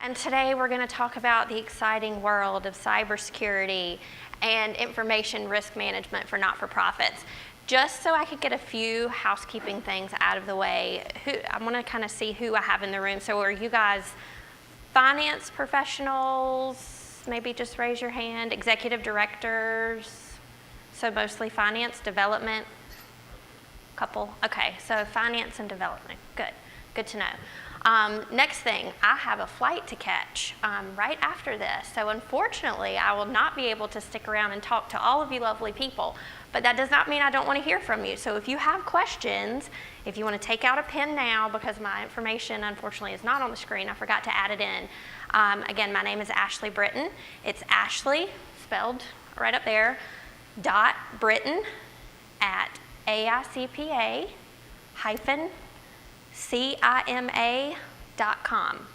And today we're going to talk about the exciting world of cybersecurity and information risk management for not-for-profits. Just so I could get a few housekeeping things out of the way, I want to kind of see who I have in the room. So are you guys finance professionals? Maybe just raise your hand. Executive directors? So mostly finance, development? Couple? Okay, so finance and development. Good to know. Next thing, I have a flight to catch right after this. So unfortunately, I will not be able to stick around and talk to all of you lovely people, but that does not mean I don't want to hear from you. So if you have questions, if you want to take out a pen now, because my information unfortunately is not on the screen, I forgot to add it in. Again, my name is Ashley Britton. It's Ashley, spelled right up there, .Britton at AICPA-CIMA.com.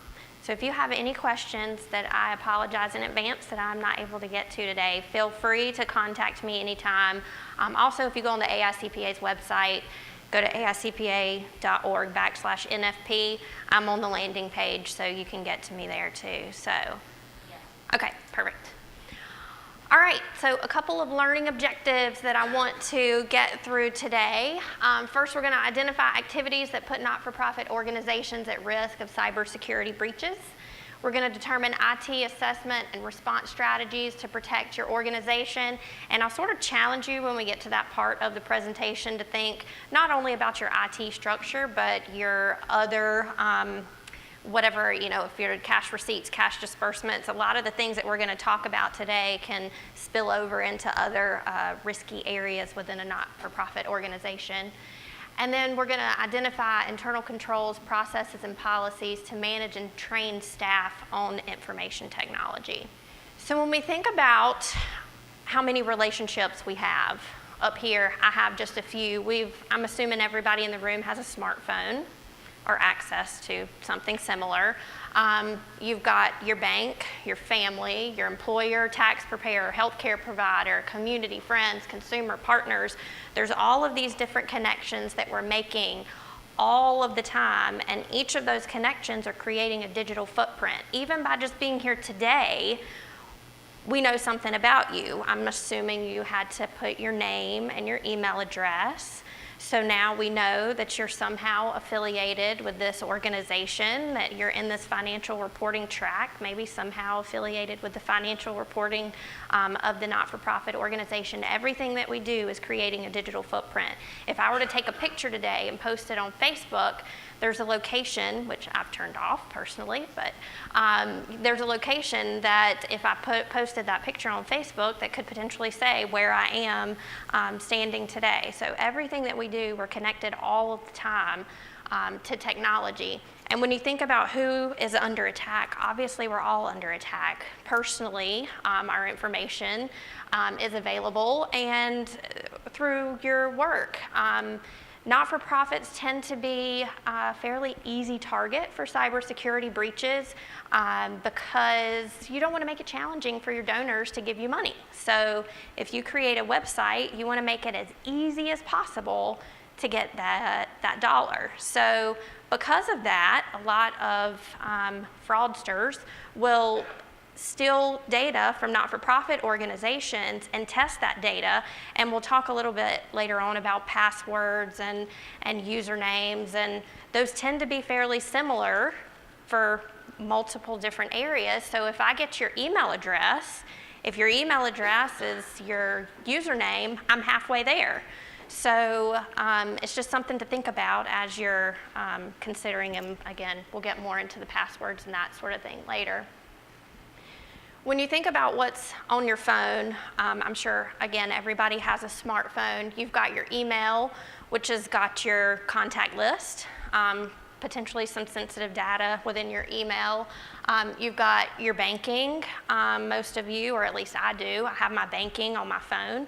So if you have any questions that I apologize in advance that I'm not able to get to today, feel free to contact me anytime. Also, if you go on the AICPA's website, go to aicpa.org/NFP. I'm on the landing page, so you can get to me there too. So, okay, perfect. All right, so a couple of learning objectives that I want to get through today. First, we're going to identify activities that put not-for-profit organizations at risk of cybersecurity breaches. We're going to determine IT assessment and response strategies to protect your organization. And I'll sort of challenge you when we get to that part of the presentation to think not only about your IT structure, but your other whatever, if you're cash receipts, cash disbursements, a lot of the things that we're going to talk about today can spill over into other risky areas within a not-for-profit organization. And then we're going to identify internal controls, processes, and policies to manage and train staff on information technology. So when we think about how many relationships we have, up here I have just a few. I'm assuming everybody in the room has a smartphone or access to something similar. You've got your bank, your family, your employer, tax preparer, healthcare provider, community, friends, consumer partners. There's all of these different connections that we're making all of the time, and each of those connections are creating a digital footprint. Even by just being here today, we know something about you. I'm assuming you had to put your name and your email address. So now we know that you're somehow affiliated with this organization, that you're in this financial reporting track, maybe somehow affiliated with the financial reporting of the not-for-profit organization. Everything that we do is creating a digital footprint. If I were to take a picture today and post it on Facebook, there's a location, which I've turned off personally, but there's a location that if I posted that picture on Facebook that could potentially say where I am standing today. So everything that we do, we're connected all of the time to technology. And when you think about who is under attack, obviously we're all under attack. Personally, our information is available and through your work. Not-for-profits tend to be a fairly easy target for cybersecurity breaches because you don't want to make it challenging for your donors to give you money. So if you create a website, you want to make it as easy as possible to get that dollar. So because of that, a lot of fraudsters will steal data from not-for-profit organizations and test that data, and we'll talk a little bit later on about passwords and usernames, and those tend to be fairly similar for multiple different areas. So if I get your email address, if your email address is your username, I'm halfway there. So it's just something to think about as you're considering them. Again, we'll get more into the passwords and that sort of thing later. When you think about what's on your phone, I'm sure, again, everybody has a smartphone. You've got your email, which has got your contact list, potentially some sensitive data within your email. You've got your banking. Most of you, or at least I do, I have my banking on my phone.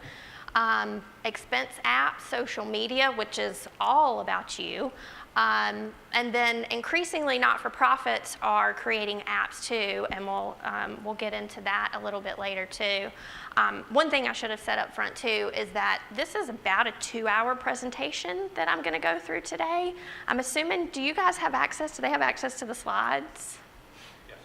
Expense apps, social media, which is all about you. And then increasingly not-for-profits are creating apps too, and we'll get into that a little bit later too. One thing I should have said up front too is that this is about a 2-hour presentation that I'm going to go through today. I'm assuming, do you guys have access? Do they have access to the slides? Yes.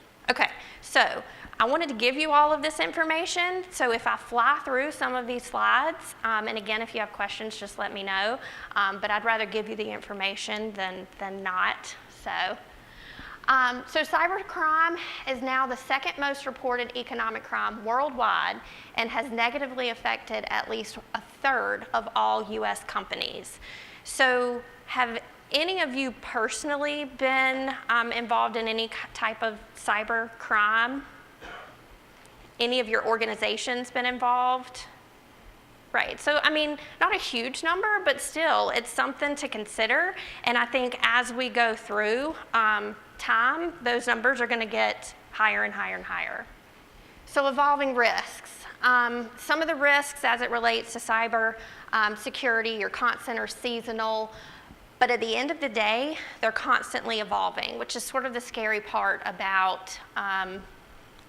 So I wanted to give you all of this information, so if I fly through some of these slides, and again, if you have questions, just let me know, but I'd rather give you the information than not. So cybercrime is now the second most reported economic crime worldwide and has negatively affected at least a third of all US companies. So have any of you personally been involved in any type of cyber crime? Any of your organizations been involved? Right, so I mean, not a huge number, but still, it's something to consider. And I think as we go through time, those numbers are gonna get higher and higher and higher. So evolving risks. Some of the risks as it relates to cyber security, you're constant or seasonal, but at the end of the day, they're constantly evolving, which is sort of the scary part about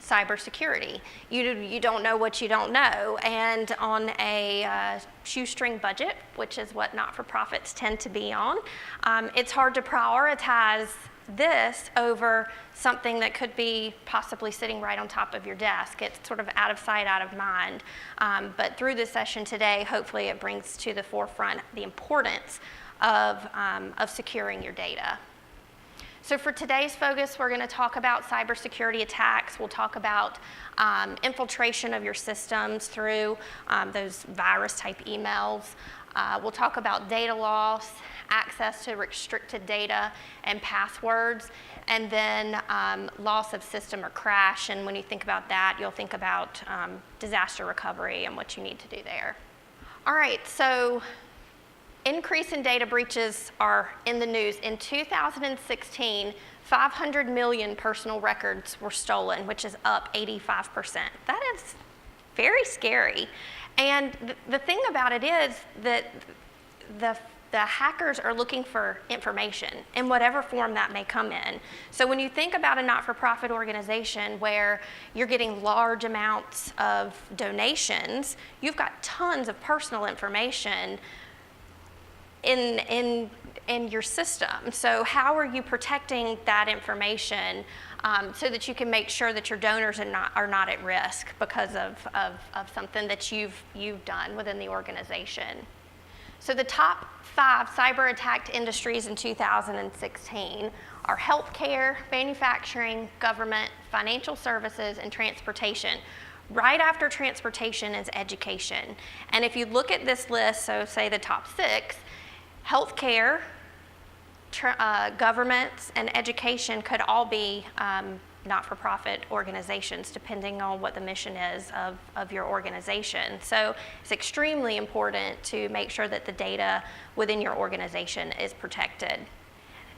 cybersecurity. You don't know what you don't know, and on a shoestring budget, which is what not-for-profits tend to be on, it's hard to prioritize this over something that could be possibly sitting right on top of your desk. It's sort of out of sight, out of mind. But through this session today, hopefully it brings to the forefront the importance of securing your data. So for today's focus, we're going to talk about cybersecurity attacks. We'll talk about infiltration of your systems through those virus-type emails. We'll talk about data loss, access to restricted data and passwords, and then loss of system or crash. And when you think about that, you'll think about disaster recovery and what you need to do there. All right, so increase in data breaches are in the news. In 2016, 500 million personal records were stolen, which is up 85%. That is very scary. And the thing about it is that the hackers are looking for information in whatever form that may come in. So when you think about a not-for-profit organization where you're getting large amounts of donations, you've got tons of personal information in your system. So how are you protecting that information so that you can make sure that your donors are not at risk because of something that you've done within the organization? So the top 5 cyber attacked industries in 2016 are healthcare, manufacturing, government, financial services, and transportation. Right after transportation is education. And if you look at this list, so say the top 6, healthcare, governments, and education could all be not-for-profit organizations, depending on what the mission is of your organization. So it's extremely important to make sure that the data within your organization is protected.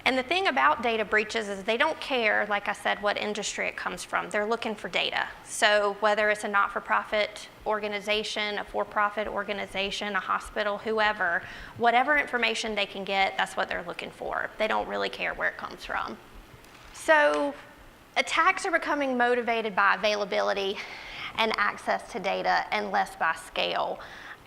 And the thing about data breaches is they don't care, like I said, what industry it comes from. They're looking for data. So whether it's a not-for-profit organization, a for-profit organization, a hospital, whoever, whatever information they can get, that's what they're looking for. They don't really care where it comes from. So attacks are becoming motivated by availability and access to data and less by scale.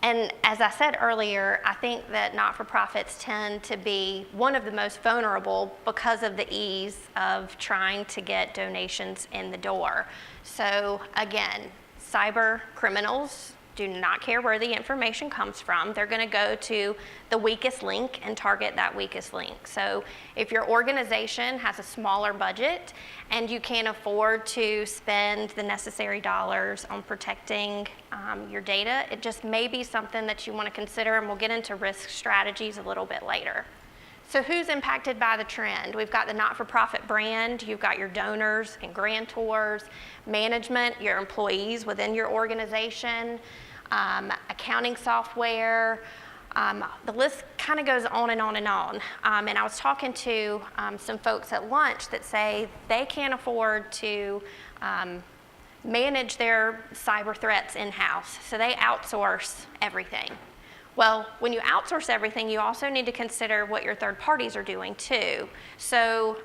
And as I said earlier, I think that not-for-profits tend to be one of the most vulnerable because of the ease of trying to get donations in the door. So again, cyber criminals do not care where the information comes from. They're going to go to the weakest link and target that weakest link. So if your organization has a smaller budget and you can't afford to spend the necessary dollars on protecting your data, it just may be something that you want to consider, and we'll get into risk strategies a little bit later. So who's impacted by the trend? We've got the not-for-profit brand, you've got your donors and grantors, management, your employees within your organization, accounting software. The list kind of goes on and on and on. And I was talking to some folks at lunch that say they can't afford to manage their cyber threats in-house, so they outsource everything. Well, when you outsource everything, you also need to consider what your third parties are doing too. So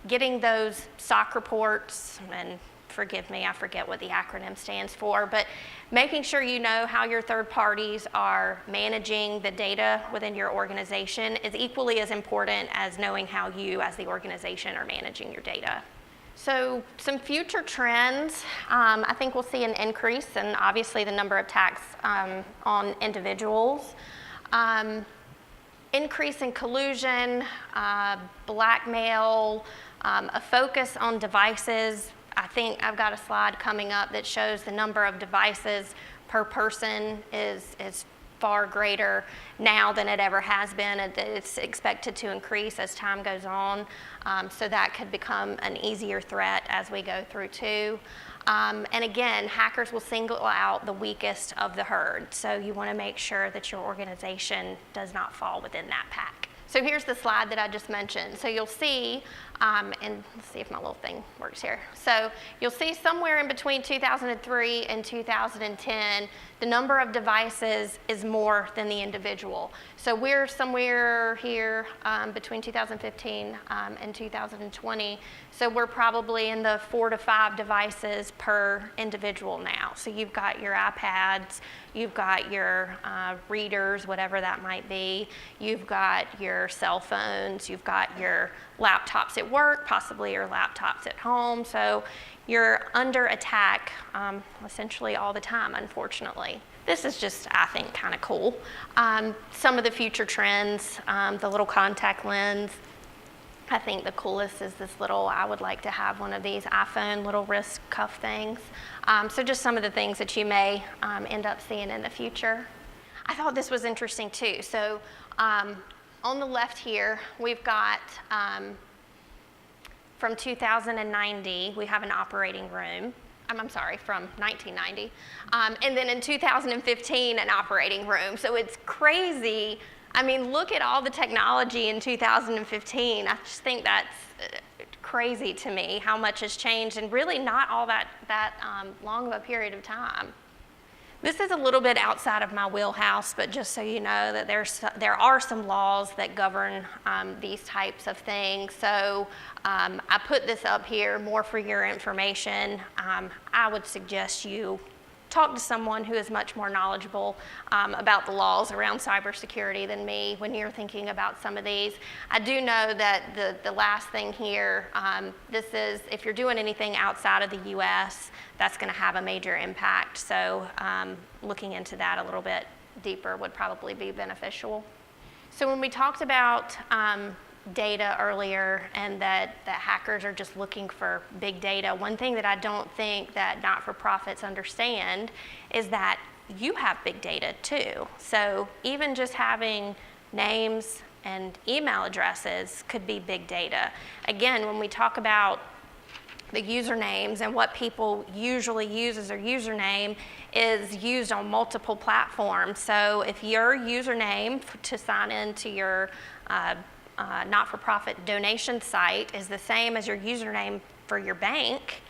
getting those SOC reports, and forgive me, I forget what the acronym stands for, but making sure you know how your third parties are managing the data within your organization is equally as important as knowing how you as the organization are managing your data. So some future trends, I think we'll see an increase in obviously the number of attacks on individuals. Increase in collusion, blackmail, a focus on devices. I think I've got a slide coming up that shows the number of devices per person is far greater now than it ever has been. It's expected to increase as time goes on, so that could become an easier threat as we go through too. And again, hackers will single out the weakest of the herd, so you want to make sure that your organization does not fall within that pack. So here's the slide that I just mentioned. So you'll see, and let's see if my little thing works here. So you'll see somewhere in between 2003 and 2010, the number of devices is more than the individual. So we're somewhere here between 2015 and 2020. So we're probably in the 4 to 5 devices per individual now. So you've got your iPads, you've got your readers, whatever that might be. You've got your cell phones, you've got your laptops at work, possibly your laptops at home. So you're under attack essentially all the time, unfortunately. This is just, I think, kind of cool. Some of the future trends, the little contact lens. I think the coolest is this little, I would like to have one of these iPhone little wrist cuff things. So just some of the things that you may end up seeing in the future. I thought this was interesting too. So on the left here, we've got from 2090, we have an operating room. I'm sorry, from 1990. And then in 2015, an operating room. So it's crazy. I mean, look at all the technology in 2015. I just think that's crazy to me how much has changed, and really not all that long of a period of time. This is a little bit outside of my wheelhouse, but just so you know that there are some laws that govern these types of things. So I put this up here more for your information. I would suggest you talk to someone who is much more knowledgeable about the laws around cybersecurity than me when you're thinking about some of these. I do know that the last thing here, this is if you're doing anything outside of the US, that's going to have a major impact. So looking into that a little bit deeper would probably be beneficial. So when we talked about data earlier and that hackers are just looking for big data, one thing that I don't think that not-for-profits understand is that you have big data too. So even just having names and email addresses could be big data. Again, when we talk about the usernames and what people usually use as their username is used on multiple platforms. So if your username to sign into your not-for-profit donation site is the same as your username for your bank,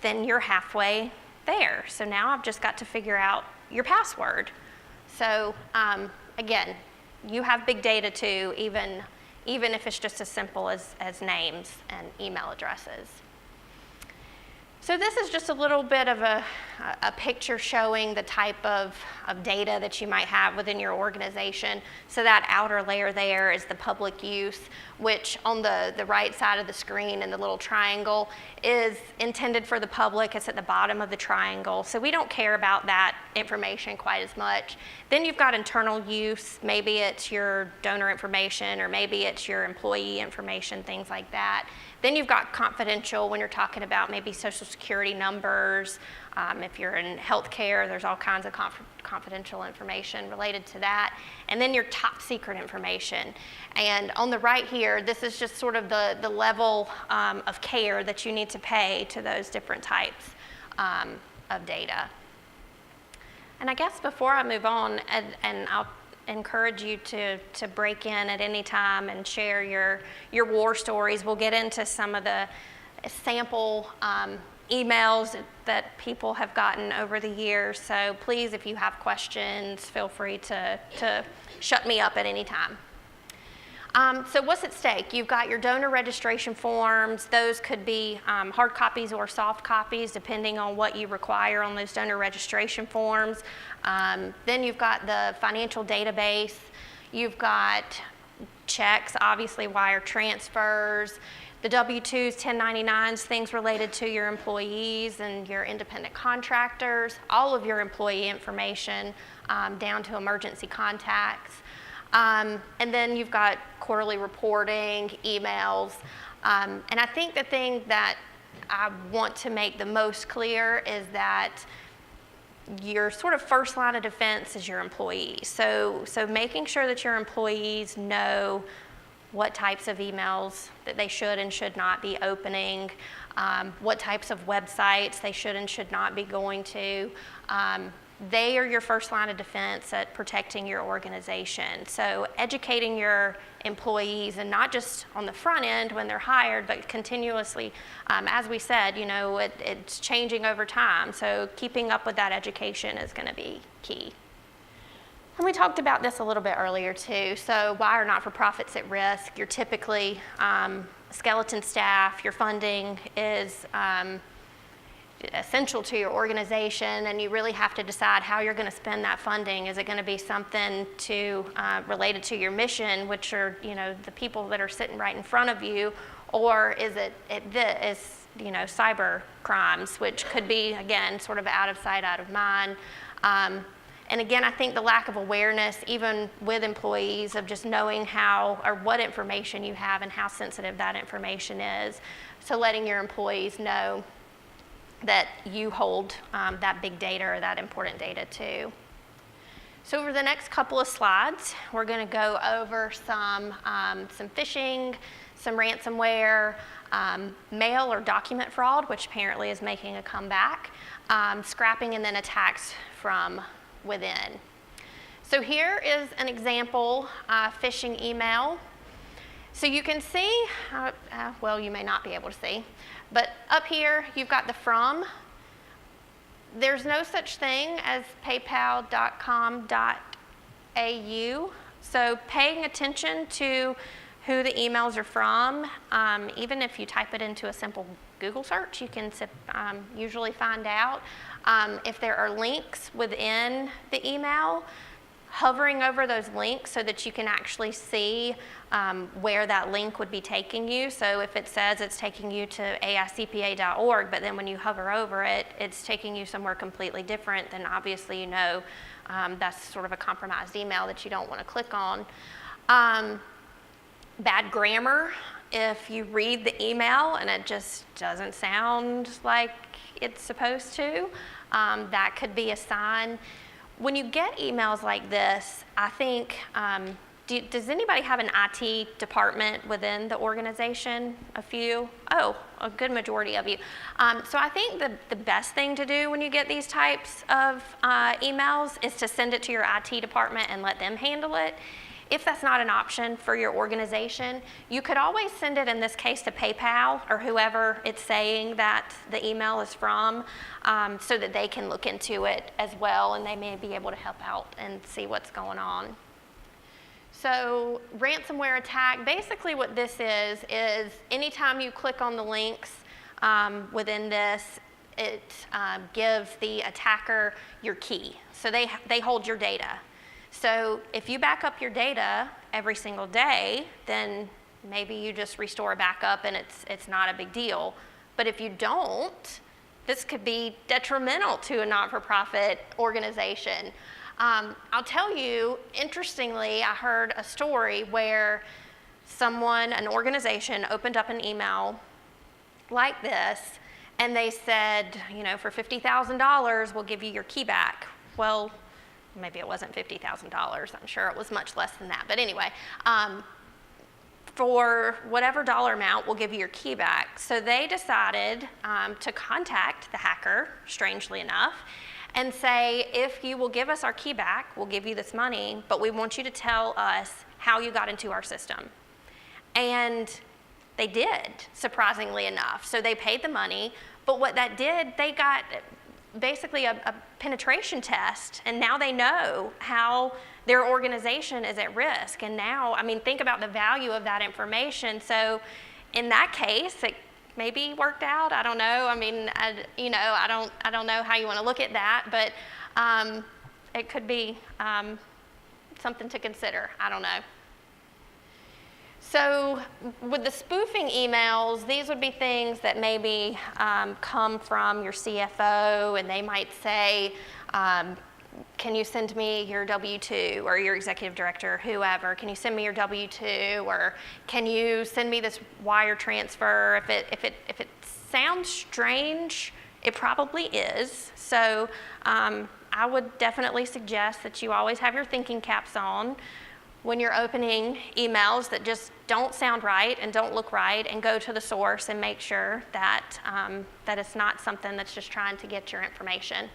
then you're halfway there. So now I've just got to figure out your password. So again, you have big data too, even if it's just as simple as names and email addresses. So this is just a little bit of a picture showing the type of data that you might have within your organization. So that outer layer there is the public use, which on the right side of the screen in the little triangle is intended for the public. It's at the bottom of the triangle. So we don't care about that information quite as much. Then you've got internal use. Maybe it's your donor information, or maybe it's your employee information, things like that. Then you've got confidential when you're talking about maybe social security numbers. If you're in healthcare, there's all kinds of confidential information related to that. And then your top secret information. And on the right here, this is just sort of the level of care that you need to pay to those different types of data. And I guess before I move on, and I'll encourage you to break in at any time and share your war stories. We'll get into some of the sample emails that people have gotten over the years. So please, if you have questions, feel free to shut me up at any time. So what's at stake? You've got your donor registration forms. Those could be hard copies or soft copies, depending on what you require on those donor registration forms. Then you've got the financial database. You've got checks, obviously wire transfers. the W-2s, 1099s, things related to your employees and your independent contractors, all of your employee information down to emergency contacts. And then you've got quarterly reporting, emails. And I think the thing that I want to make the most clear is that your sort of first line of defense is your employees. So making sure that your employees know what types of emails that they should and should not be opening, what types of websites they should and should not be going to. They are your first line of defense at protecting your organization. So educating your employees, and not just on the front end when they're hired, but continuously, as we said, you know, it's changing over time. So keeping up with that education is going to be key. And we talked about this a little bit earlier too. So why are not-for-profits at risk? You're typically skeleton staff. Your funding is essential to your organization, and you really have to decide how you're going to spend that funding. Is it going to be something related to your mission, which are, you know, the people that are sitting right in front of you, or is it cyber crimes, which could be, again, sort of out of sight, out of mind. And again, I think the lack of awareness, even with employees, of just knowing how or what information you have and how sensitive that information is. So letting your employees know that you hold that big data or that important data too. So over the next couple of slides, we're going to go over some phishing, some ransomware, mail or document fraud, which apparently is making a comeback, scrapping, and then attacks from within. So here is an example phishing email. So you can see, well, you may not be able to see, but up here you've got the from. There's no such thing as paypal.com.au. So paying attention to who the emails are from, even if you type it into a simple Google search, you can usually find out. If there are links within the email, hovering over those links so that you can actually see where that link would be taking you. So if it says it's taking you to AICPA.org, but then when you hover over it, it's taking you somewhere completely different, then obviously you know that's sort of a compromised email that you don't want to click on. Bad grammar. If you read the email and it just doesn't sound like it's supposed to, that could be a sign. When you get emails like this, I think, does anybody have an IT department within the organization? A few? Oh, a good majority of you. So I think the best thing to do when you get these types of emails is to send it to your IT department and let them handle it. If that's not an option for your organization, you could always send it, in this case, to PayPal or whoever it's saying that the email is from, so that they can look into it as well, and they may be able to help out and see what's going on. So ransomware attack, basically what this is anytime you click on the links within this, it gives the attacker your key. So they hold your data. So if you back up your data every single day, then maybe you just restore a backup and it's not a big deal. But if you don't, this could be detrimental to a not-for-profit organization. I'll tell you, interestingly, I heard a story where an organization opened up an email like this, and they said, you know, for $50,000, we'll give you your key back. Well, maybe it wasn't $50,000. I'm sure it was much less than that. But anyway, for whatever dollar amount, we'll give you your key back. So they decided to contact the hacker, strangely enough, and say, if you will give us our key back, we'll give you this money, but we want you to tell us how you got into our system. And they did, surprisingly enough. So they paid the money, but what that did, they got basically a penetration test, and now they know how their organization is at risk. And now, I mean, think about the value of that information. So in that case, it maybe worked out. I don't know. I mean, I don't know how you want to look at that, but it could be something to consider. I don't know. So with the spoofing emails, these would be things that maybe come from your CFO, and they might say, can you send me your W-2, or your executive director, whoever, can you send me your W-2, or can you send me this wire transfer? If it sounds strange, it probably is. So I would definitely suggest that you always have your thinking caps on when you're opening emails that just don't sound right and don't look right, and go to the source and make sure that, that it's not something that's just trying to get your information.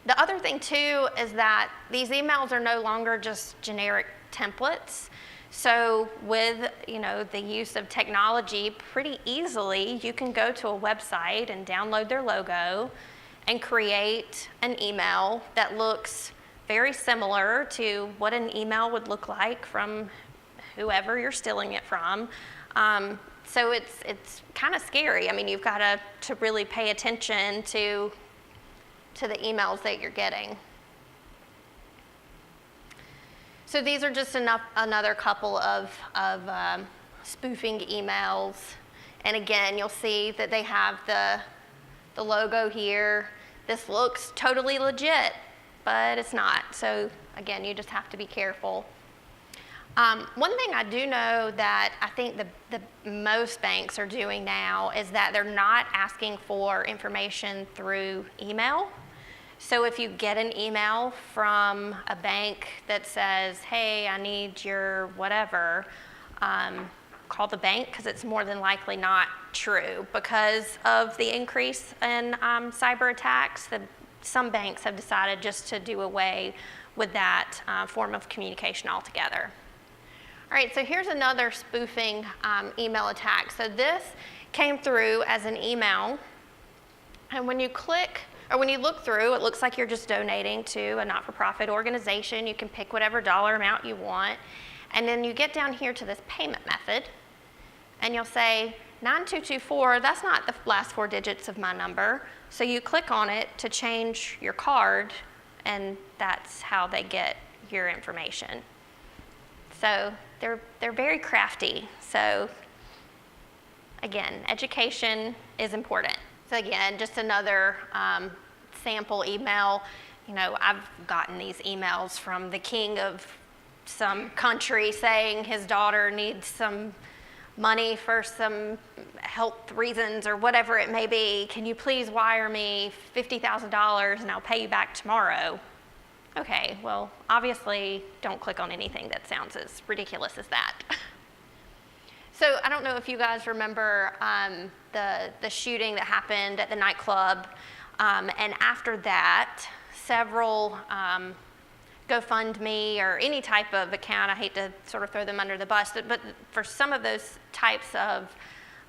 The other thing too is that these emails are no longer just generic templates. So with the use of technology, pretty easily you can go to a website and download their logo and create an email that looks very similar to what an email would look like from whoever you're stealing it from. So it's kind of scary. I mean, you've got to really pay attention to the emails that you're getting. So these are just another couple of spoofing emails. And again, you'll see that they have the logo here. This looks totally legit, but it's not. So again, you just have to be careful. One thing I do know that I think the most banks are doing now is that they're not asking for information through email. So if you get an email from a bank that says, hey, I need your whatever, call the bank, because it's more than likely not true. Because of the increase in cyber attacks, some banks have decided just to do away with that form of communication altogether. All right, so here's another spoofing email attack. So this came through as an email, and when you look through, it looks like you're just donating to a not-for-profit organization. You can pick whatever dollar amount you want, and then you get down here to this payment method, and you'll say 9224, that's not the last 4 digits of my number. So you click on it to change your card, and that's how they get your information. So they're very crafty. So again, education is important. So again, just another sample email. I've gotten these emails from the king of some country saying his daughter needs some money for some health reasons or whatever it may be. Can you please wire me $50,000 and I'll pay you back tomorrow? Okay, well, obviously don't click on anything that sounds as ridiculous as that. So I don't know if you guys remember the shooting that happened at the nightclub, and after that, several GoFundMe or any type of account, I hate to sort of throw them under the bus, but for some of those types of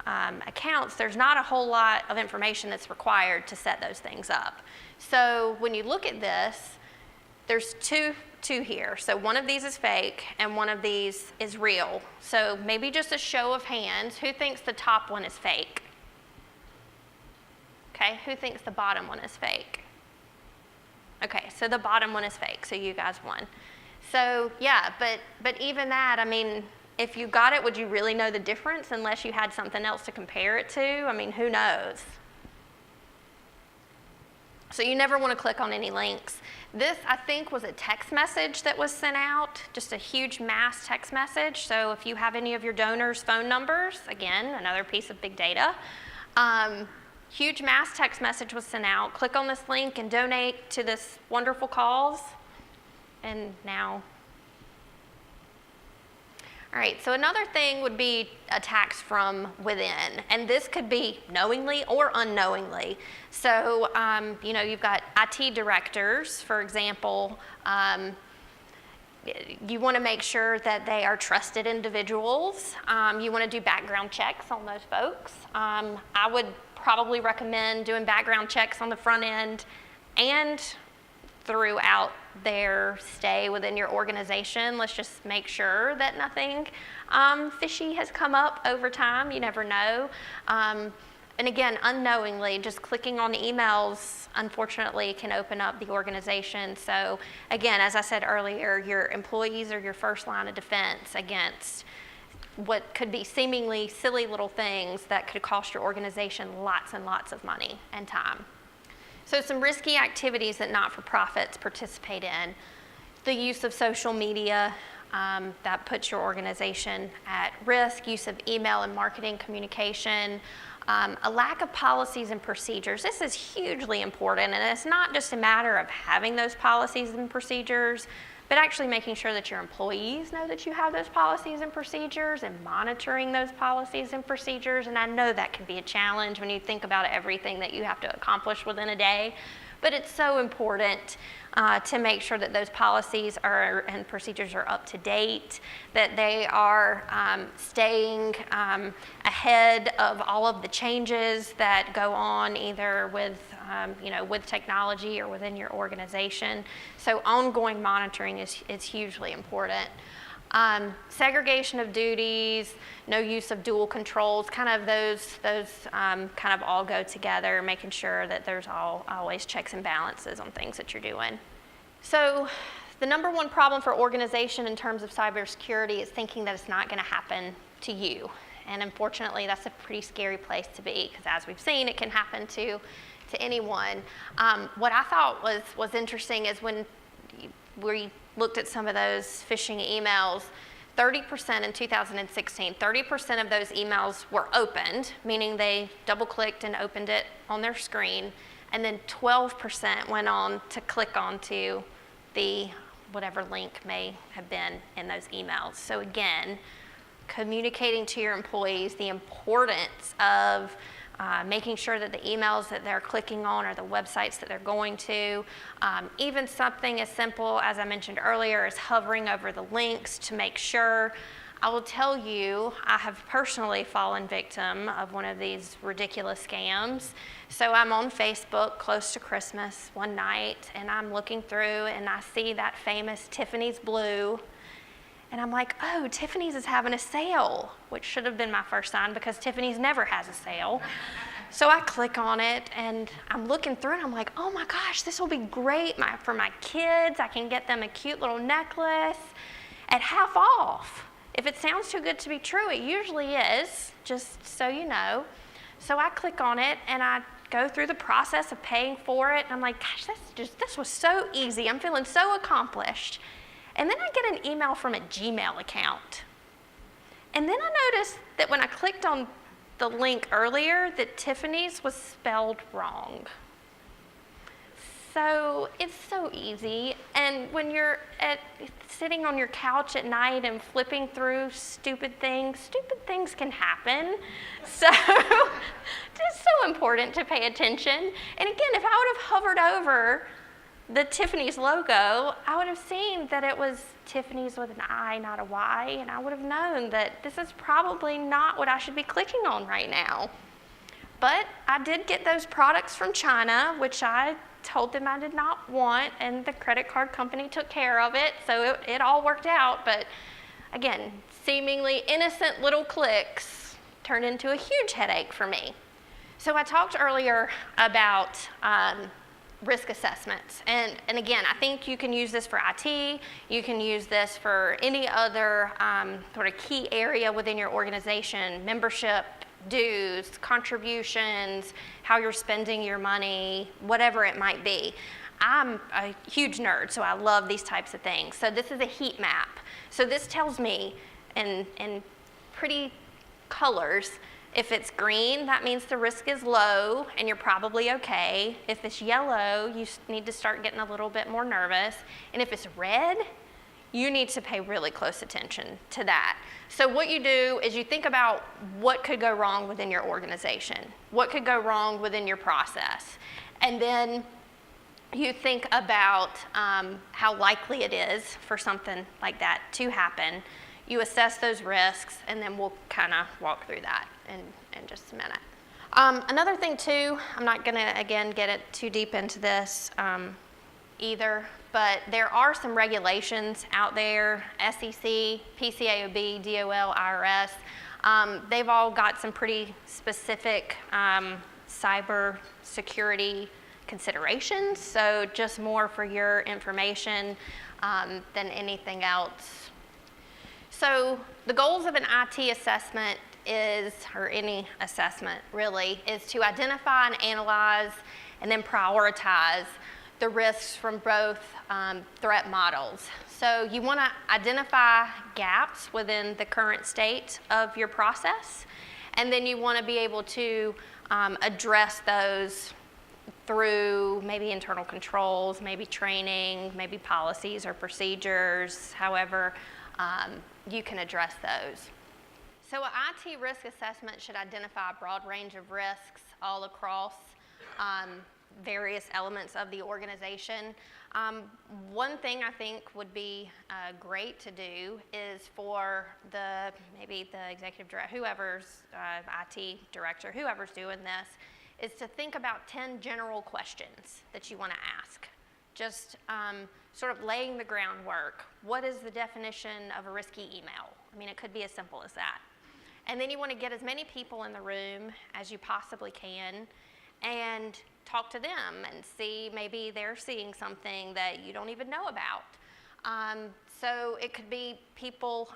accounts, there's not a whole lot of information that's required to set those things up. So when you look at this, there's two here. So one of these is fake and one of these is real. So maybe just a show of hands, who thinks the top one is fake? Okay, who thinks the bottom one is fake? Okay, so the bottom one is fake, so you guys won. So yeah, but even that, I mean, if you got it, would you really know the difference unless you had something else to compare it to? I mean, who knows? So you never want to click on any links. This, I think, was a text message that was sent out, just a huge mass text message. So if you have any of your donors' phone numbers, again, another piece of big data, huge mass text message was sent out. Click on this link and donate to this wonderful cause. And now, all right, so another thing would be attacks from within, and this could be knowingly or unknowingly. So, you've got IT directors, for example. You want to make sure that they are trusted individuals. You want to do background checks on those folks. I would probably recommend doing background checks on the front end and throughout their stay within your organization. Let's just make sure that nothing fishy has come up over time. You never know. and again, unknowingly, just clicking on emails, unfortunately, can open up the organization. So again, as I said earlier, your employees are your first line of defense against what could be seemingly silly little things that could cost your organization lots and lots of money and time. So some risky activities that not-for-profits participate in: the use of social media, that puts your organization at risk, use of email and marketing communication, a lack of policies and procedures. This is hugely important, and it's not just a matter of having those policies and procedures, but actually making sure that your employees know that you have those policies and procedures and monitoring those policies and procedures. And I know that can be a challenge when you think about everything that you have to accomplish within a day, but it's so important to make sure that those policies and procedures are up to date, that they are staying ahead of all of the changes that go on either with with technology or within your organization. So ongoing monitoring is hugely important. Segregation of duties, no use of dual controls, kind of those kind of all go together, making sure that there's always checks and balances on things that you're doing. So the number one problem for organization in terms of cybersecurity is thinking that it's not going to happen to you. And unfortunately, that's a pretty scary place to be, because as we've seen, it can happen to anyone. What I thought was interesting is when we looked at some of those phishing emails, 30% in 2016, 30% of those emails were opened, meaning they double-clicked and opened it on their screen, and then 12% went on to click onto the whatever link may have been in those emails. So again, communicating to your employees the importance of making sure that the emails that they're clicking on are the websites that they're going to. Even something as simple as I mentioned earlier as hovering over the links to make sure. I will tell you, I have personally fallen victim of one of these ridiculous scams. So I'm on Facebook close to Christmas one night, and I'm looking through and I see that famous Tiffany's blue. And I'm like, oh, Tiffany's is having a sale, which should have been my first sign because Tiffany's never has a sale. So I click on it and I'm looking through and I'm like, oh my gosh, this will be great for my kids. I can get them a cute little necklace at half off. If it sounds too good to be true, it usually is, just so you know. So I click on it and I go through the process of paying for it. And I'm like, gosh, this was so easy. I'm feeling so accomplished. And then I get an email from a Gmail account. And then I noticed that when I clicked on the link earlier, that Tiffany's was spelled wrong. So it's so easy. And when you're sitting on your couch at night and flipping through stupid things can happen. So it's so important to pay attention. And again, if I would have hovered over the Tiffany's logo, I would have seen that it was Tiffany's with an I, not a Y, and I would have known that this is probably not what I should be clicking on right now. But I did get those products from China, which I told them I did not want, and the credit card company took care of it, so it all worked out. But again, seemingly innocent little clicks turned into a huge headache for me. So I talked earlier about risk assessments. And again, I think you can use this for IT, you can use this for any other sort of key area within your organization: membership, dues, contributions, how you're spending your money, whatever it might be. I'm a huge nerd, so I love these types of things. So this is a heat map. So this tells me in pretty colors, if it's green, that means the risk is low and you're probably okay. If it's yellow, you need to start getting a little bit more nervous. And if it's red, you need to pay really close attention to that. So what you do is you think about what could go wrong within your organization, what could go wrong within your process, and then you think about how likely it is for something like that to happen. You assess those risks, and then we'll kind of walk through that in just a minute. Another thing too, I'm not gonna, again, get it too deep into this either, but there are some regulations out there, SEC, PCAOB, DOL, IRS, They've all got some pretty specific cybersecurity considerations, so just more for your information than anything else. So the goals of an IT assessment is, or any assessment really, is to identify and analyze and then prioritize the risks from both threat models. So you want to identify gaps within the current state of your process, and then you want to be able to address those through maybe internal controls, maybe training, maybe policies or procedures, however you can address those. So an IT risk assessment should identify a broad range of risks all across various elements of the organization. One thing I think would be great to do is for maybe the executive director, whoever's IT director, whoever's doing this, is to think about 10 general questions that you want to ask. Just sort of laying the groundwork. What is the definition of a risky email? I mean, it could be as simple as that. And then you want to get as many people in the room as you possibly can and talk to them and see maybe they're seeing something that you don't even know about. So it could be people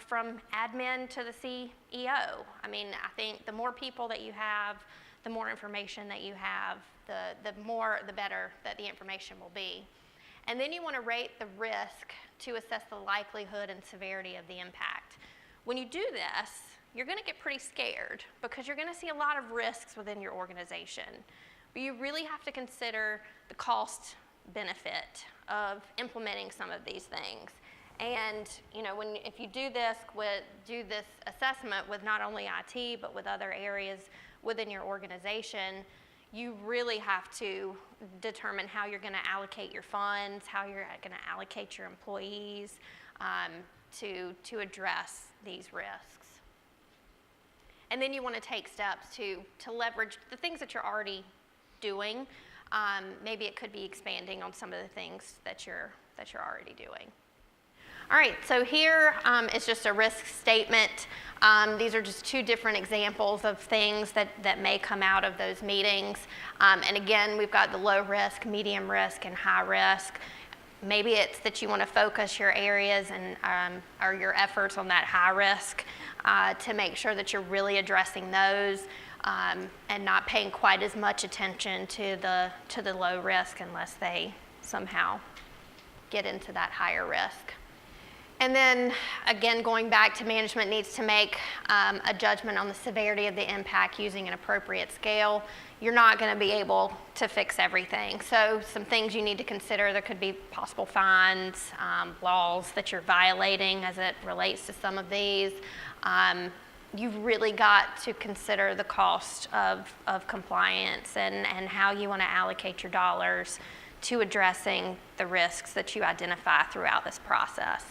from admin to the CEO. I mean, I think the more people that you have, the more information that you have, the better that the information will be. And then you want to rate the risk to assess the likelihood and severity of the impact. When you do this, you're going to get pretty scared because you're going to see a lot of risks within your organization. But you really have to consider the cost benefit of implementing some of these things. And if you do this assessment with not only IT but with other areas within your organization, you really have to determine how you're going to allocate your funds, how you're going to allocate your employees to address these risks. And then you want to take steps to leverage the things that you're already doing. Maybe it could be expanding on some of the things that you're already doing. All right, so here is just a risk statement. These are just two different examples of things that may come out of those meetings. And again, we've got the low risk, medium risk, and high risk. Maybe it's that you want to focus your areas and or your efforts on that high risk to make sure that you're really addressing those and not paying quite as much attention to the low risk unless they somehow get into that higher risk. And then again, going back to management needs to make a judgment on the severity of the impact using an appropriate scale. You're not going to be able to fix everything. So some things you need to consider, there could be possible fines, laws that you're violating as it relates to some of these. You've really got to consider the cost of compliance and how you want to allocate your dollars to addressing the risks that you identify throughout this process.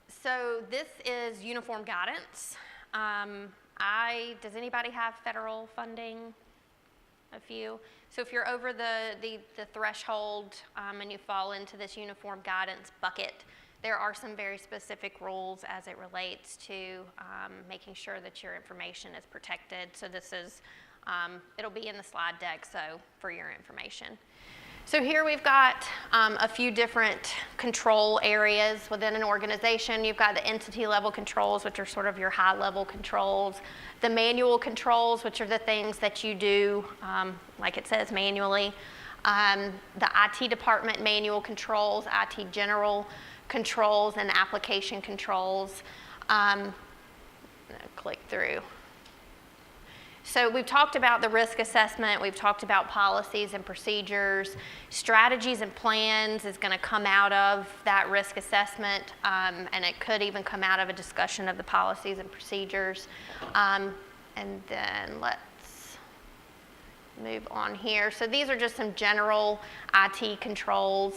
So this is uniform guidance. Does anybody have federal funding? A few. So if you're over the threshold and you fall into this uniform guidance bucket, there are some very specific rules as it relates to making sure that your information is protected. So this is, it'll be in the slide deck, so for your information. So here we've got a few different control areas within an organization. You've got the entity level controls, which are sort of your high level controls. The manual controls, which are the things that you do, like it says, manually. The IT department manual controls, IT general controls, and application controls. I'm going to click through. So we've talked about the risk assessment, we've talked about policies and procedures. Strategies and plans is going to come out of that risk assessment, and it could even come out of a discussion of the policies and procedures. And then let's move on here. So these are just some general IT controls.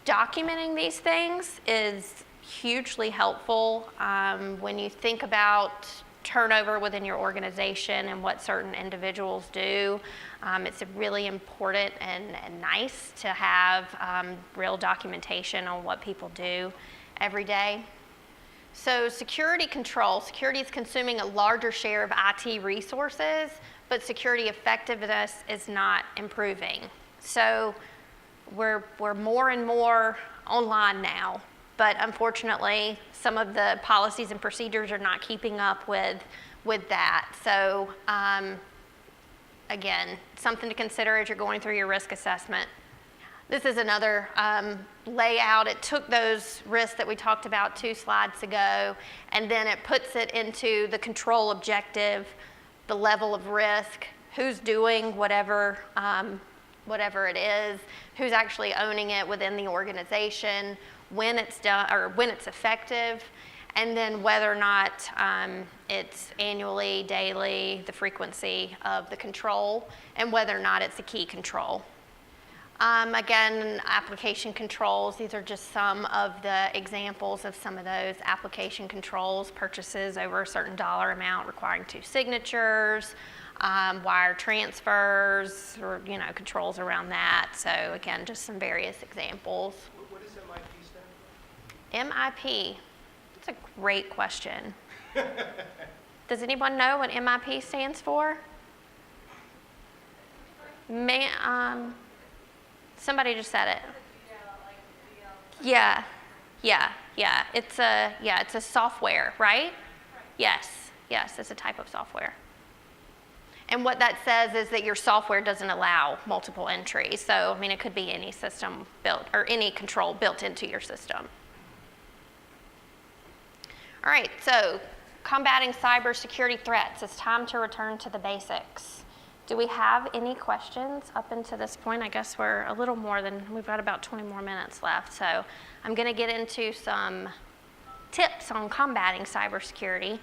Documenting these things is hugely helpful when you think about turnover within your organization and what certain individuals do. It's really important and nice to have real documentation on what people do every day. So security is consuming a larger share of IT resources, but security effectiveness is not improving. So we're more and more online now, but unfortunately, some of the policies and procedures are not keeping up with that. So again, something to consider as you're going through your risk assessment. This is another layout. It took those risks that we talked about 2 slides ago, and then it puts it into the control objective, the level of risk, who's doing whatever it is, who's actually owning it within the organization, when it's done or when it's effective, and then whether or not it's annually, daily, the frequency of the control, and whether or not it's a key control. Again, application controls, these are just some of the examples of some of those application controls, purchases over a certain dollar amount requiring 2 signatures, wire transfers, or controls around that. So again, just some various examples. What does MIP stand for? MIP, that's a great question. Does anyone know what MIP stands for? Somebody just said it. Yeah. It's a software, right? Yes, it's a type of software. And what that says is that your software doesn't allow multiple entries. So, it could be any system built or any control built into your system. All right, so combating cybersecurity threats. It's time to return to the basics. Do we have any questions up until this point? I guess we're a little more than, we've got about 20 more minutes left. So I'm going to get into some tips on combating cybersecurity.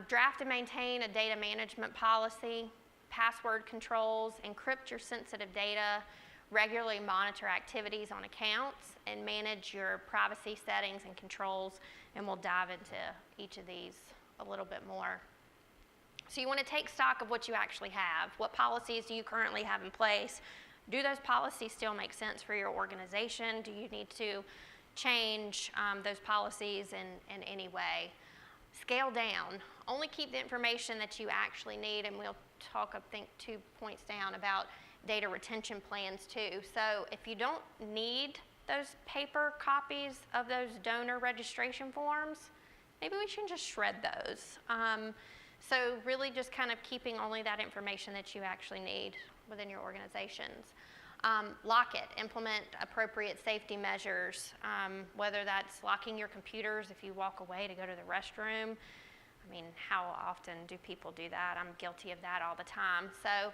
Draft and maintain a data management policy, password controls, encrypt your sensitive data, regularly monitor activities on accounts, and manage your privacy settings and controls. And we'll dive into each of these a little bit more. So you want to take stock of what you actually have. What policies do you currently have in place? Do those policies still make sense for your organization? Do you need to change those policies in any way? Scale down. Only keep the information that you actually need, and we'll talk, I think, 2 points down about data retention plans too. So if you don't need those paper copies of those donor registration forms, maybe we should just shred those. So really just kind of keeping only that information that you actually need within your organizations. Lock it. Implement appropriate safety measures, whether that's locking your computers if you walk away to go to the restroom. How often do people do that? I'm guilty of that all the time. So,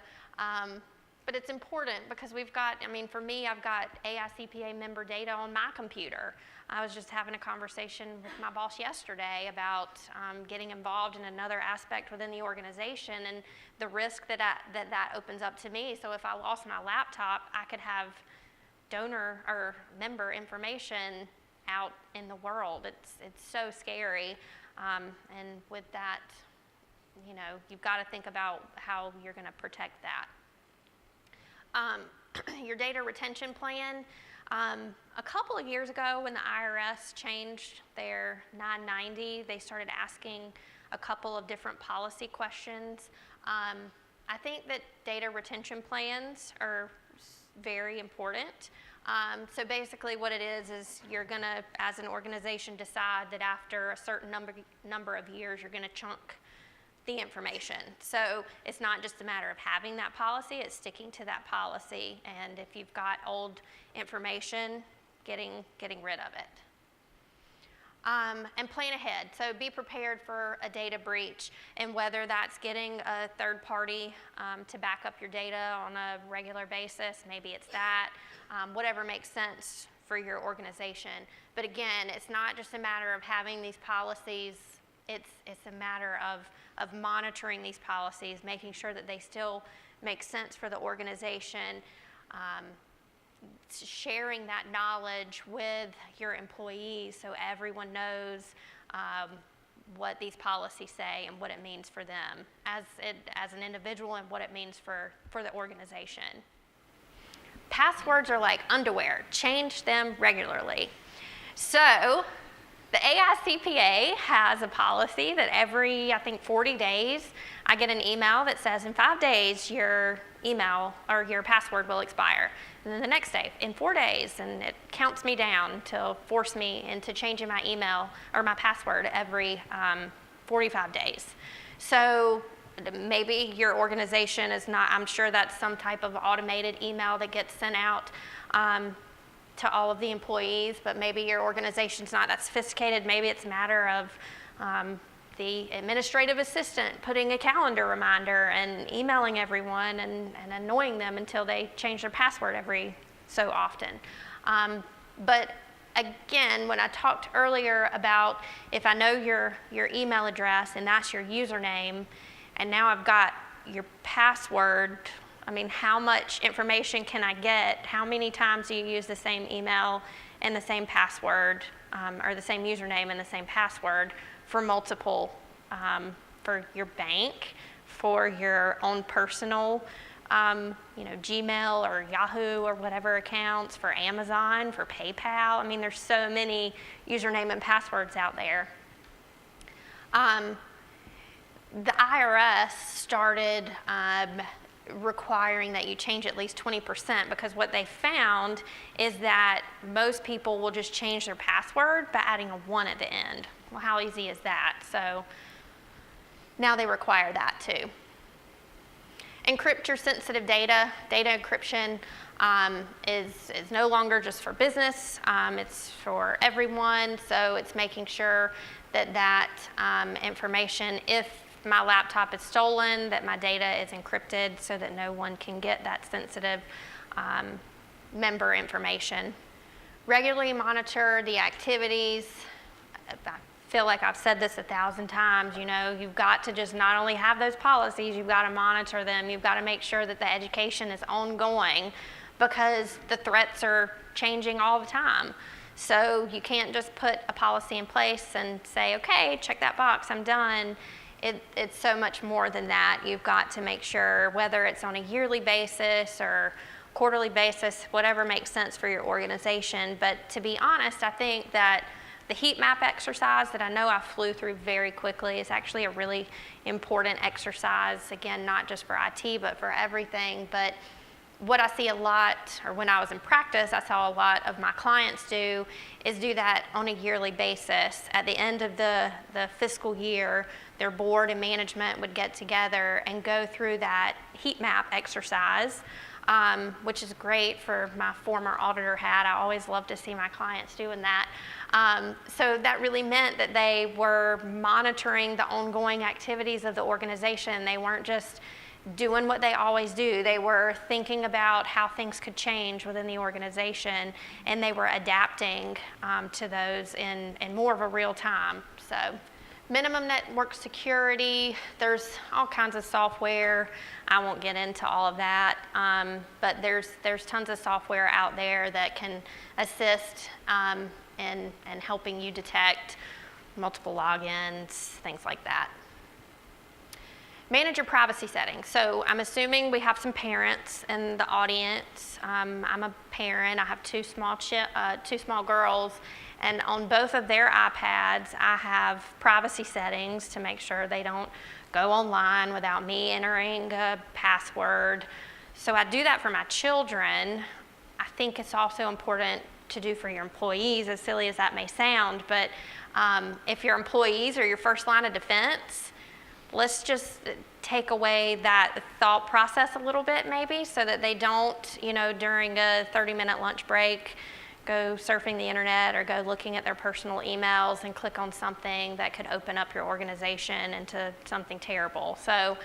but it's important because we've got, for me, I've got AICPA member data on my computer. I was just having a conversation with my boss yesterday about getting involved in another aspect within the organization and the risk that opens up to me. So if I lost my laptop, I could have donor or member information out in the world. It's so scary. And with that, you've got to think about how you're going to protect that. Your data retention plan. A couple of years ago when the IRS changed their 990, they started asking a couple of different policy questions. I think that data retention plans are very important. So basically what it is you're going to, as an organization, decide that after a certain number of years, you're going to chunk the information. So it's not just a matter of having that policy, it's sticking to that policy. And if you've got old information, getting rid of it. And plan ahead. So be prepared for a data breach, and whether that's getting a third party to back up your data on a regular basis, maybe it's that, whatever makes sense for your organization. But again, it's not just a matter of having these policies, it's a matter of monitoring these policies, making sure that they still make sense for the organization, sharing that knowledge with your employees so everyone knows what these policies say and what it means for them as an individual and what it means for the organization. Passwords are like underwear. Change them regularly. So The AICPA has a policy that every, I think, 40 days, I get an email that says in 5 days your email or your password will expire. And then the next day, in 4 days, and it counts me down to force me into changing my email or my password every 45 days. So maybe your organization is not, I'm sure that's some type of automated email that gets sent out to all of the employees, but maybe your organization's not that sophisticated. Maybe it's a matter of the administrative assistant putting a calendar reminder and emailing everyone and annoying them until they change their password every so often. But again, when I talked earlier about if I know your email address and that's your username, and now I've got your password, I mean, how much information can I get? How many times do you use the same email and the same password, or the same username and the same password for multiple, for your bank, for your own personal, Gmail or Yahoo or whatever accounts, for Amazon, for PayPal? I mean, there's so many username and passwords out there. The IRS started requiring that you change at least 20% because what they found is that most people will just change their password by adding a 1 at the end. Well, how easy is that? So now they require that too. Encrypt your sensitive data. Data encryption is no longer just for business. It's for everyone. So it's making sure that information, if my laptop is stolen, that my data is encrypted so that no one can get that sensitive member information. Regularly monitor the activities. I feel like I've said this 1,000 times, you've got to just not only have those policies, you've got to monitor them. You've got to make sure that the education is ongoing because the threats are changing all the time. So you can't just put a policy in place and say, okay, check that box, I'm done. It's so much more than that. You've got to make sure, whether it's on a yearly basis or quarterly basis, whatever makes sense for your organization. But to be honest, I think that the heat map exercise that I know I flew through very quickly is actually a really important exercise. Again, not just for IT, but for everything. But what I see a lot, or when I was in practice, I saw a lot of my clients do, is do that on a yearly basis. At the end of the fiscal year, their board and management would get together and go through that heat map exercise, which is great for my former auditor hat. I always love to see my clients doing that. So that really meant that they were monitoring the ongoing activities of the organization. They weren't just doing what they always do. They were thinking about how things could change within the organization, and they were adapting to those in more of a real time. So minimum network security, there's all kinds of software. I won't get into all of that, but there's tons of software out there that can assist in helping you detect multiple logins, things like that. Manage your privacy settings. So I'm assuming we have some parents in the audience. I'm a parent. I have two small girls, and on both of their iPads, I have privacy settings to make sure they don't go online without me entering a password. So I do that for my children. I think it's also important to do for your employees, as silly as that may sound, but if your employees are your first line of defense, let's just take away that thought process a little bit maybe, so that they don't, during a 30-minute lunch break, go surfing the internet or go looking at their personal emails and click on something that could open up your organization into something terrible. So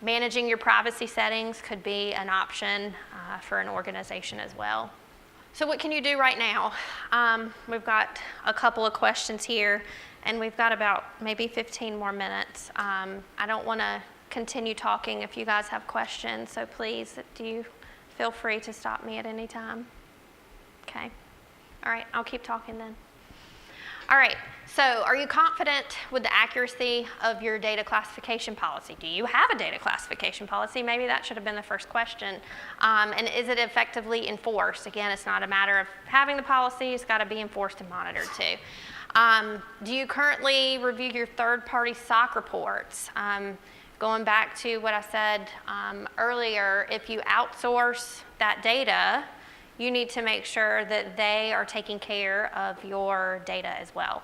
managing your privacy settings could be an option for an organization as well. So what can you do right now? We've got a couple of questions here, and we've got about maybe 15 more minutes. I don't want to continue talking if you guys have questions, so please, do you feel free to stop me at any time? Okay. All right, I'll keep talking then. All right, so are you confident with the accuracy of your data classification policy? Do you have a data classification policy? Maybe that should have been the first question. And is it effectively enforced? Again, it's not a matter of having the policy, it's got to be enforced and monitored too. Do you currently review your third-party SOC reports? Going back to what I said earlier, if you outsource that data, you need to make sure that they are taking care of your data as well.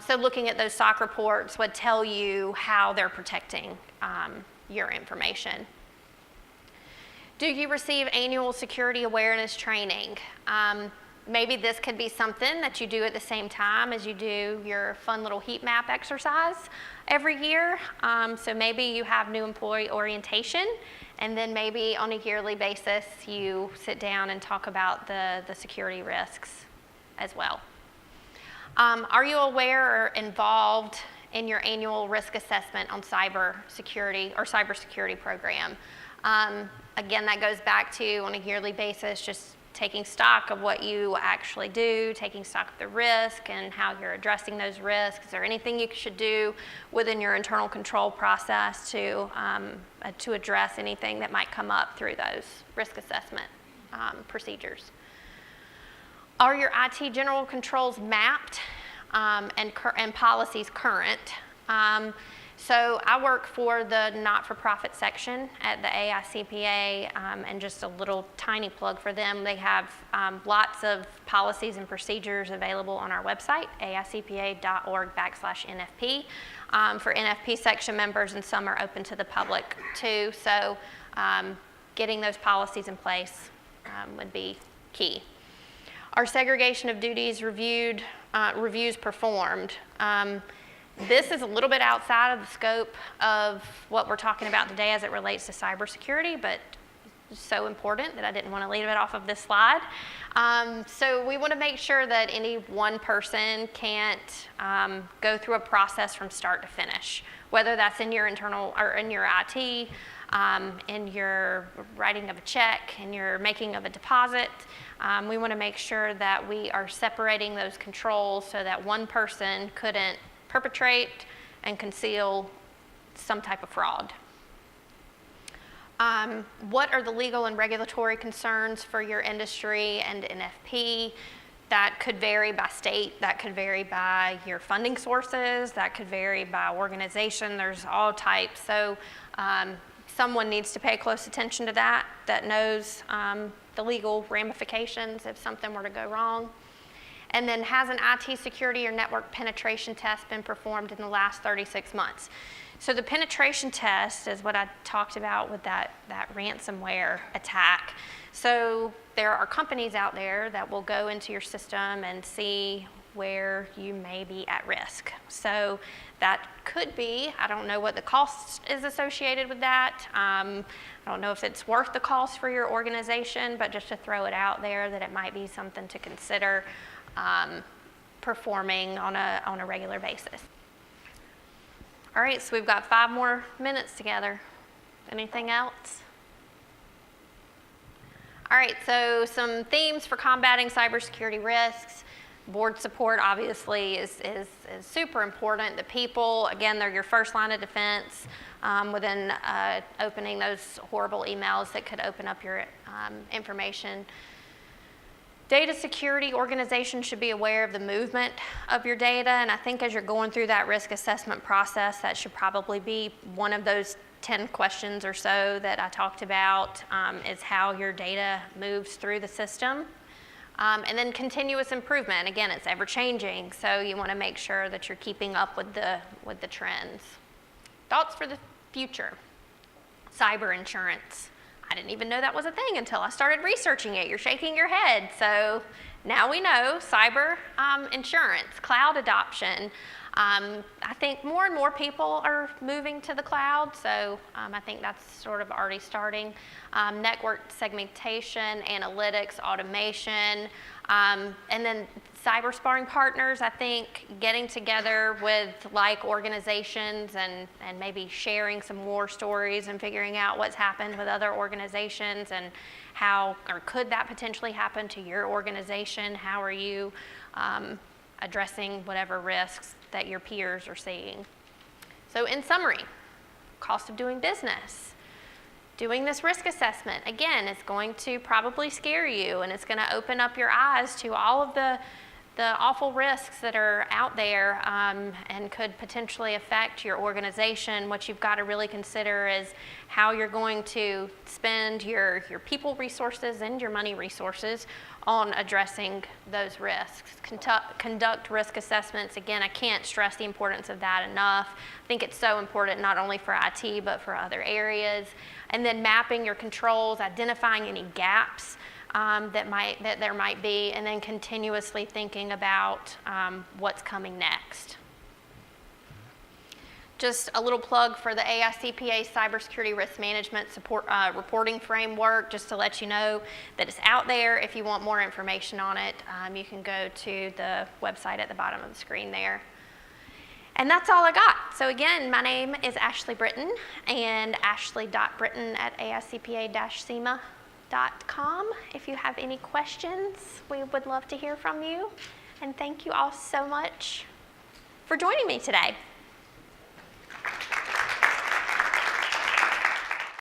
So looking at those SOC reports would tell you how they're protecting your information. Do you receive annual security awareness training? Maybe this could be something that you do at the same time as you do your fun little heat map exercise every year. So maybe you have new employee orientation, and then maybe on a yearly basis you sit down and talk about the security risks as well. Are you aware or involved in your annual risk assessment on cybersecurity or cybersecurity program? Again, that goes back to on a yearly basis, just taking stock of what you actually do, taking stock of the risk and how you're addressing those risks. Is there anything you should do within your internal control process to address anything that might come up through those risk assessment procedures? Are your IT general controls mapped and policies current? So I work for the not-for-profit section at the AICPA, and just a little tiny plug for them. They have lots of policies and procedures available on our website, aicpa.org/NFP, for NFP section members, and some are open to the public too. So getting those policies in place would be key. Are segregation of duties reviews performed? This is a little bit outside of the scope of what we're talking about today as it relates to cybersecurity, but it's so important that I didn't want to leave it off of this slide. So we want to make sure that any one person can't go through a process from start to finish, whether that's in your internal or in your IT, in your writing of a check, in your making of a deposit. We want to make sure that we are separating those controls so that one person couldn't perpetrate and conceal some type of fraud. What are the legal and regulatory concerns for your industry and NFP? That could vary by state, that could vary by your funding sources, that could vary by organization. There's all types. So someone needs to pay close attention to that knows the legal ramifications if something were to go wrong. And then, has an IT security or network penetration test been performed in the last 36 months? So the penetration test is what I talked about with that ransomware attack. So there are companies out there that will go into your system and see where you may be at risk. So that could be, I don't know what the cost is associated with that. I don't know if it's worth the cost for your organization, but just to throw it out there that it might be something to consider performing on a regular basis. All right, so we've got 5 more minutes together. Anything else? All right, so some themes for combating cybersecurity risks. Board support obviously is super important. The people, again, they're your first line of defense within opening those horrible emails that could open up your information. Data security organizations should be aware of the movement of your data, and I think as you're going through that risk assessment process, that should probably be one of those 10 questions or so that I talked about, is how your data moves through the system. And then continuous improvement. Again, it's ever changing, so you want to make sure that you're keeping up with the trends. Thoughts for the future. Cyber insurance. I didn't even know that was a thing until I started researching it. You're shaking your head. So now we know cyber insurance, cloud adoption. I think more and more people are moving to the cloud, so I think that's sort of already starting. Network segmentation, analytics, automation, and then cyber sparring partners. I think getting together with like organizations and maybe sharing some war stories and figuring out what's happened with other organizations and how, or could that potentially happen to your organization? How are you addressing whatever risks that your peers are seeing. So in summary, cost of doing business. Doing this risk assessment, again, is going to probably scare you, and it's going to open up your eyes to all of the awful risks that are out there and could potentially affect your organization. What you've got to really consider is how you're going to spend your people resources and your money resources on addressing those risks. Conduct risk assessments. Again, I can't stress the importance of that enough. I think it's so important not only for IT but for other areas. And then mapping your controls, identifying any gaps that there might be, and then continuously thinking about what's coming next. Just a little plug for the AICPA Cybersecurity Risk Management Support Reporting Framework, just to let you know that it's out there. If you want more information on it, you can go to the website at the bottom of the screen there. And that's all I got. So again, my name is Ashley Britton, and ashley.britton@AICPA-CIMA.com. If you have any questions, we would love to hear from you. And thank you all so much for joining me today.